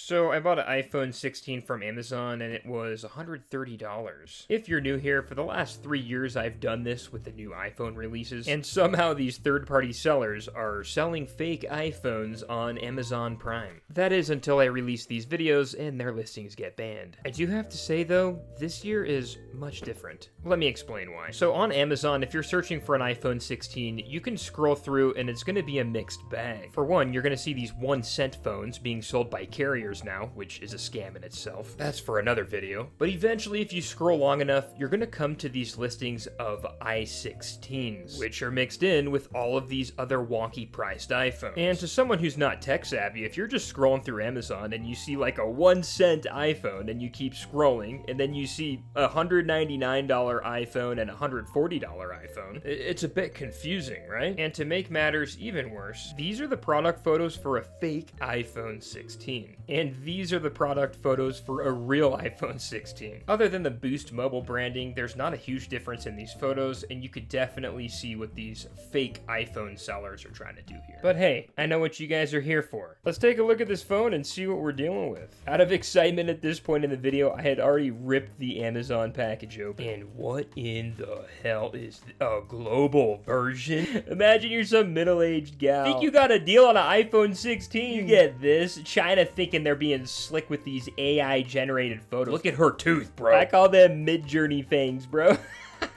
So I bought an iPhone 16 from Amazon and it was $130. If you're new here, for the last 3 years I've done this with the new iPhone releases, and somehow these third-party sellers are selling fake iPhones on Amazon Prime. That is until I release these videos and their listings get banned. I do have to say though, this year is much different. Let me explain why. So on Amazon, if you're searching for an iPhone 16, you can scroll through and it's going to be a mixed bag. For one, you're going to see these 1-cent phones being sold by carriers now, which is a scam in itself. That's for another video. But eventually, if you scroll long enough, you're gonna come to these listings of i16s, which are mixed in with all of these other wonky priced iPhones. And to someone who's not tech savvy, if you're just scrolling through Amazon and you see like a 1-cent iPhone and you keep scrolling, and then you see a $199 iPhone and a $140 iPhone, it's a bit confusing, right? And to make matters even worse, these are the product photos for a fake iPhone 16. And these are the product photos for a real iPhone 16. Other than the Boost mobile branding, there's not a huge difference in these photos, and you could definitely see what these fake iPhone sellers are trying to do here. But hey, I know what you guys are here for. Let's take a look at this phone and see what we're dealing with. Out of excitement at this point in the video, I had already ripped the Amazon package open. And what in the hell is a global version? Imagine you're some middle-aged gal. Think you got a deal on an iPhone 16? You get this. China thinking they're being slick with these AI generated photos. Look at her tooth, bro. I call them mid-journey fangs, bro.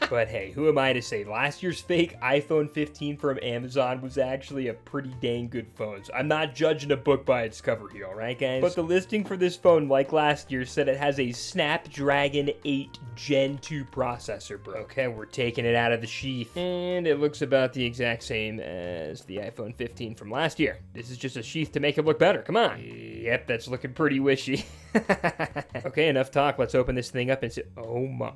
But hey, who am I to say? Last year's fake iPhone 15 from Amazon was actually a pretty dang good phone. So I'm not judging a book by its cover here, alright guys? But the listing for this phone, like last year, said it has a Snapdragon 8 Gen 2 processor, bro. Okay, we're taking it out of the sheath. And it looks about the exact same as the iPhone 15 from last year. This is just a sheath to make it look better, come on. Yep, that's looking pretty wishy. Okay, enough talk. Let's open this thing up and see. Oh my.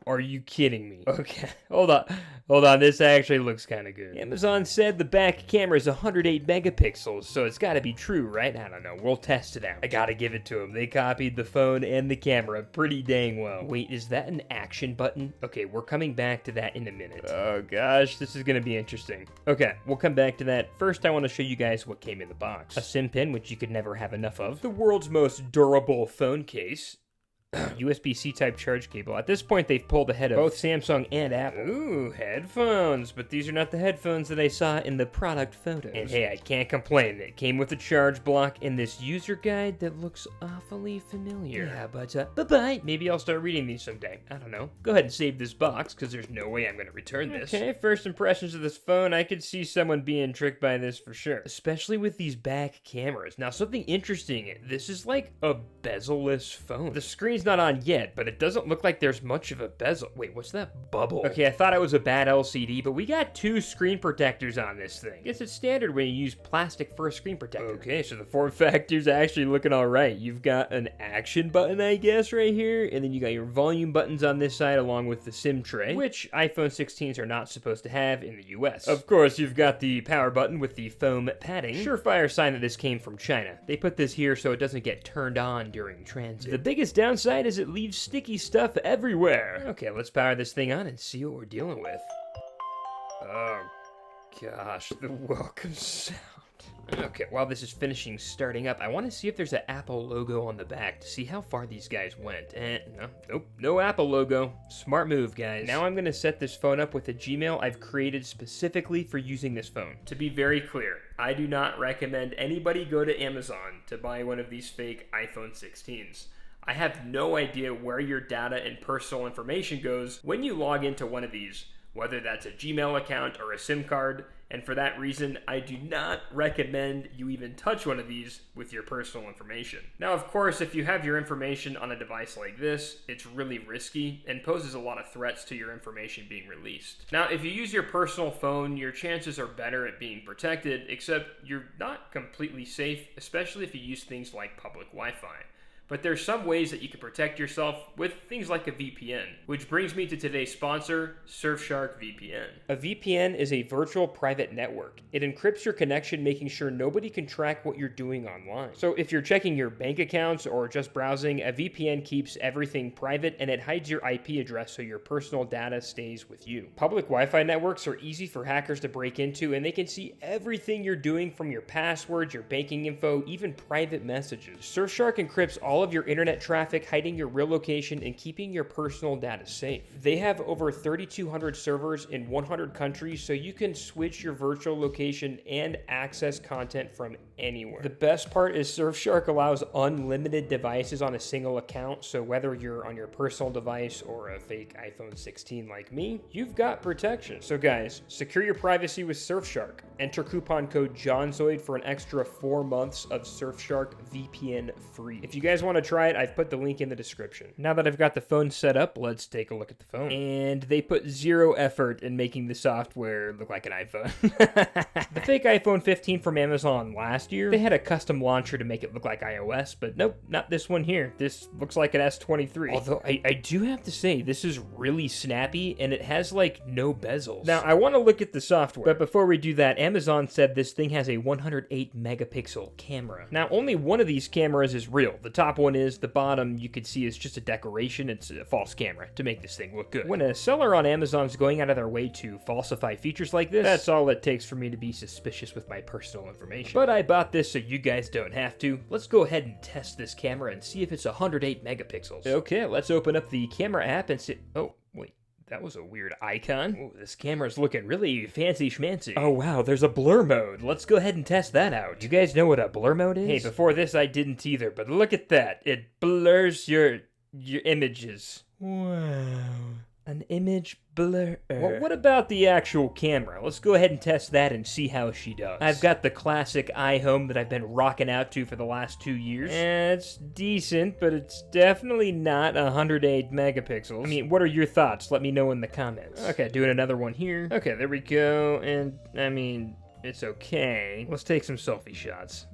Are you kidding me? Okay, hold on, this actually looks kind of good. Amazon said the back camera is 108 megapixels, so it's gotta be true, right? I don't know, we'll test it out. I gotta give it to them. They copied the phone and the camera pretty dang well. Wait, is that an action button? Okay, we're coming back to that in a minute. Oh gosh, this is gonna be interesting. Okay, we'll come back to that. First, I want to show you guys what came in the box. A SIM pin, which you could never have enough of. The world's most durable phone case. USB-C type charge cable. At this point, they've pulled ahead of both Samsung and Apple. Ooh, headphones. But these are not the headphones that I saw in the product photos. And hey, I can't complain. It came with a charge block and this user guide that looks awfully familiar. Yeah, but bye-bye. Maybe I'll start reading these someday. I don't know. Go ahead and save this box, because there's no way I'm going to return this. Okay, first impressions of this phone. I could see someone being tricked by this for sure. Especially with these back cameras. Now, something interesting. This is like a bezel-less phone. The screen's not on yet, but it doesn't look like there's much of a bezel. Wait, what's that bubble? Okay, I thought it was a bad LCD, but we got 2 screen protectors on this thing. Guess it's standard when you use plastic for a screen protector. Okay, so the form factor's actually looking all right. You've got an action button, I guess, right here, and then you got your volume buttons on this side along with the SIM tray, which iPhone 16s are not supposed to have in the US. Of course, you've got the power button with the foam padding. Surefire sign that this came from China. They put this here so it doesn't get turned on during transit. The biggest downside is it leaves sticky stuff everywhere. Okay, let's power this thing on and see what we're dealing with. Oh gosh, the welcome sound. Okay, while this is finishing starting up, I want to see if there's an Apple logo on the back to see how far these guys went. No Apple logo. Smart move, guys. Now I'm going to set this phone up with a Gmail I've created specifically for using this phone. To be very clear, I do not recommend anybody go to Amazon to buy one of these fake iPhone 16s. I have no idea where your data and personal information goes when you log into one of these, whether that's a Gmail account or a SIM card, and for that reason, I do not recommend you even touch one of these with your personal information. Now, of course, if you have your information on a device like this, it's really risky and poses a lot of threats to your information being released. Now, if you use your personal phone, your chances are better at being protected, except you're not completely safe, especially if you use things like public Wi-Fi. But there's some ways that you can protect yourself with things like a VPN, which brings me to today's sponsor, Surfshark VPN. A VPN is a virtual private network. It encrypts your connection, making sure nobody can track what you're doing online. So if you're checking your bank accounts or just browsing, a VPN keeps everything private and it hides your IP address so your personal data stays with you. Public Wi-Fi networks are easy for hackers to break into, and they can see everything you're doing, from your passwords, your banking info, even private messages. Surfshark encrypts all of your internet traffic, hiding your real location and keeping your personal data safe. They have over 3,200 servers in 100 countries, so you can switch your virtual location and access content from anywhere. The best part is Surfshark allows unlimited devices on a single account, so whether you're on your personal device or a fake iPhone 16 like me, you've got protection. So guys, secure your privacy with Surfshark. Enter coupon code JOHNZOID for an extra 4 months of Surfshark VPN free. If you guys want to try it, I've put the link in the description. Now that I've got the phone set up, let's take a look at the phone. And they put zero effort in making the software look like an iPhone. The fake iPhone 15 from Amazon last year, they had a custom launcher to make it look like iOS, but nope, not this one here. This looks like an S23. Although I do have to say, this is really snappy and it has like no bezels. Now I want to look at the software, but before we do that, Amazon said this thing has a 108 megapixel camera. Now only one of these cameras is real. The top one is, the bottom you could see is just a decoration. It's a false camera to make this thing look good. When a seller on Amazon is going out of their way to falsify features like this, that's all it takes for me to be suspicious with my personal information. But I bought this so you guys don't have to. Let's go ahead and test this camera and see if it's 108 megapixels. Okay, let's open up the camera app and see. Oh, wait. That was a weird icon. Ooh, this camera's looking really fancy schmancy. Oh wow, there's a blur mode. Let's go ahead and test that out. You guys know what a blur mode is? Hey, before this I didn't either, but look at that. It blurs your images. Wow. An image blur. Well, what about the actual camera? Let's go ahead and test that and see how she does. I've got the classic iHome that I've been rocking out to for the last 2 years. It's decent, but it's definitely not 108 megapixels. I mean, what are your thoughts? Let me know in the comments. Okay, doing another one here. Okay, there we go. And, I mean, it's okay. Let's take some selfie shots.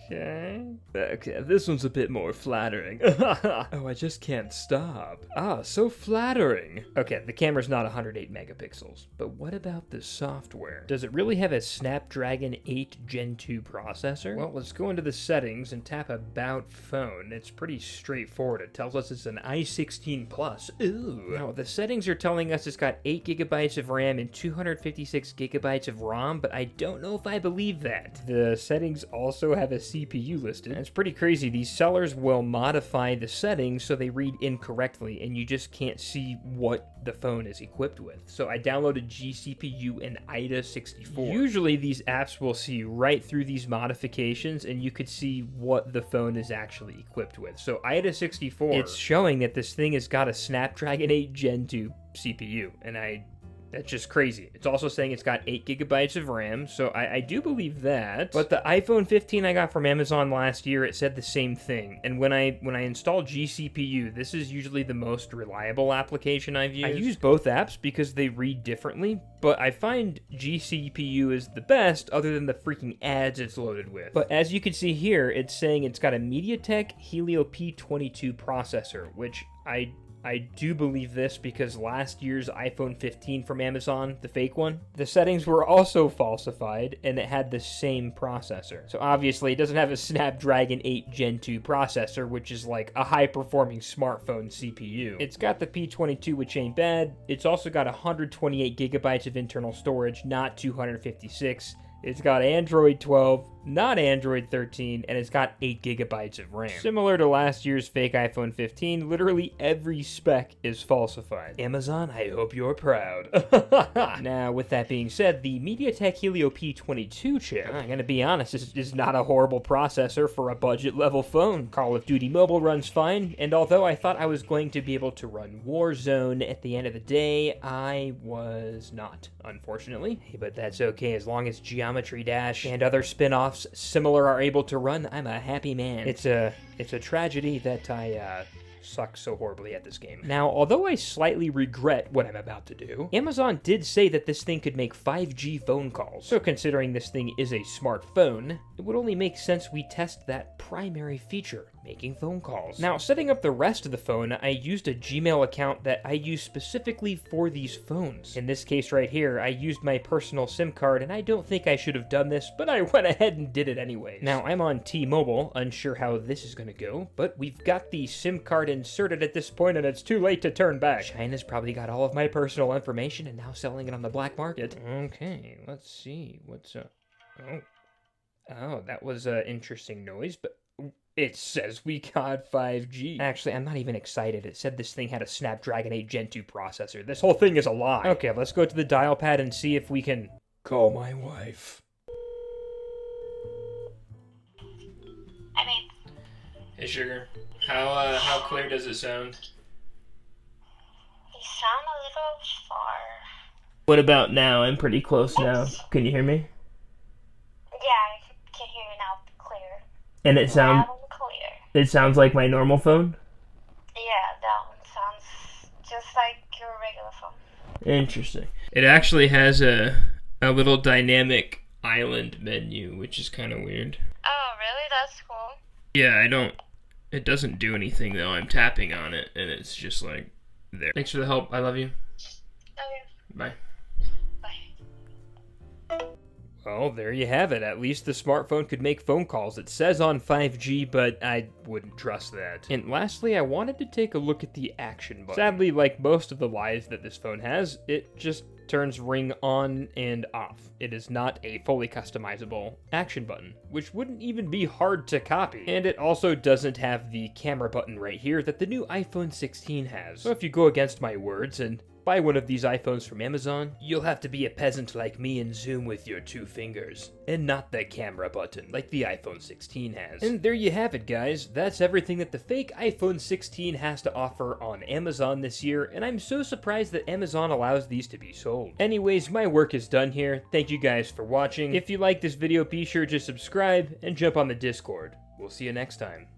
Okay, this one's a bit more flattering. Oh, I just can't stop. Ah, so flattering. Okay, the camera's not 108 megapixels, but what about the software? Does it really have a Snapdragon 8 Gen 2 processor? Well, let's go into the settings and tap About Phone. It's pretty straightforward. It tells us it's an i16 Plus. Ooh. Now, the settings are telling us it's got 8 gigabytes of RAM and 256 gigabytes of ROM, but I don't know if I believe that. The settings also have a CPU listed. And it's pretty crazy. These sellers will modify the settings so they read incorrectly and you just can't see what the phone is equipped with. So I downloaded GCPU and IDA64. Usually these apps will see right through these modifications and you could see what the phone is actually equipped with. So IDA64, it's showing that this thing has got a Snapdragon 8 Gen 2 CPU, and that's just crazy. It's also saying it's got 8 gigabytes of RAM, so I do believe that. But the iPhone 15 I got from Amazon last year, it said the same thing. And when I install GCPU, this is usually the most reliable application I've used. I use both apps because they read differently, but I find GCPU is the best other than the freaking ads it's loaded with. But as you can see here, it's saying it's got a MediaTek Helio P22 processor, which I do believe this because last year's iPhone 15 from Amazon, the fake one, the settings were also falsified and it had the same processor. So obviously it doesn't have a Snapdragon 8 Gen 2 processor, which is like a high-performing smartphone CPU. It's got the P22, which ain't bad. It's also got 128 gigabytes of internal storage, not 256. It's got Android 12, not Android 13, and it's got 8 gigabytes of RAM. Similar to last year's fake iPhone 15, literally every spec is falsified. Amazon, I hope you're proud. Now, with that being said, the MediaTek Helio P22 chip, I'm gonna be honest, is not a horrible processor for a budget-level phone. Call of Duty Mobile runs fine, and although I thought I was going to be able to run Warzone at the end of the day, I was not, unfortunately. Hey, but that's okay, as long as Geometry Dash and other spin-offs similar are able to run, I'm a happy man. It's a tragedy that I suck so horribly at this game. Now, although I slightly regret what I'm about to do, Amazon did say that this thing could make 5G phone calls. So considering this thing is a smartphone, it would only make sense we test that primary feature, making phone calls. Now, setting up the rest of the phone, I used a Gmail account that I use specifically for these phones. In this case right here, I used my personal SIM card, and I don't think I should have done this, but I went ahead and did it anyways. Now, I'm on T-Mobile, unsure how this is gonna go, but we've got the SIM card inserted at this point, and it's too late to turn back. China's probably got all of my personal information and now selling it on the black market. Okay, let's see, what's up? Oh, that was an interesting noise, but it says we got 5G. Actually, I'm not even excited. It said this thing had a Snapdragon 8 Gen 2 processor. This whole thing is a lie. Okay, let's go to the dial pad and see if we can call my wife. Hey, Sugar. How clear does it sound? You sound a little far. What about now? I'm pretty close now. Can you hear me? Yeah, I can hear you now clear. And it sounds... Clear. It sounds like my normal phone? Yeah, that one sounds just like your regular phone. Interesting. It actually has a little dynamic island menu, which is kind of weird. Oh, really? That's cool. Yeah, it doesn't do anything though. I'm tapping on it and it's just like there. Thanks for the help. I love you. Okay. Bye. Bye. Well, there you have it. At least the smartphone could make phone calls. It says on 5G, but I wouldn't trust that. And lastly, I wanted to take a look at the action button. Sadly, like most of the lies that this phone has, it just turns Ring on and off. It is not a fully customizable action button, which wouldn't even be hard to copy. And it also doesn't have the camera button right here that the new iPhone 16 has. So if you go against my words and buy one of these iPhones from Amazon, you'll have to be a peasant like me and zoom with your 2 fingers, and not the camera button like the iPhone 16 has. And there you have it, guys. That's everything that the fake iPhone 16 has to offer on Amazon this year, and I'm so surprised that Amazon allows these to be sold. Anyways, my work is done here. Thank you guys for watching. If you like this video, be sure to subscribe and jump on the Discord. We'll see you next time.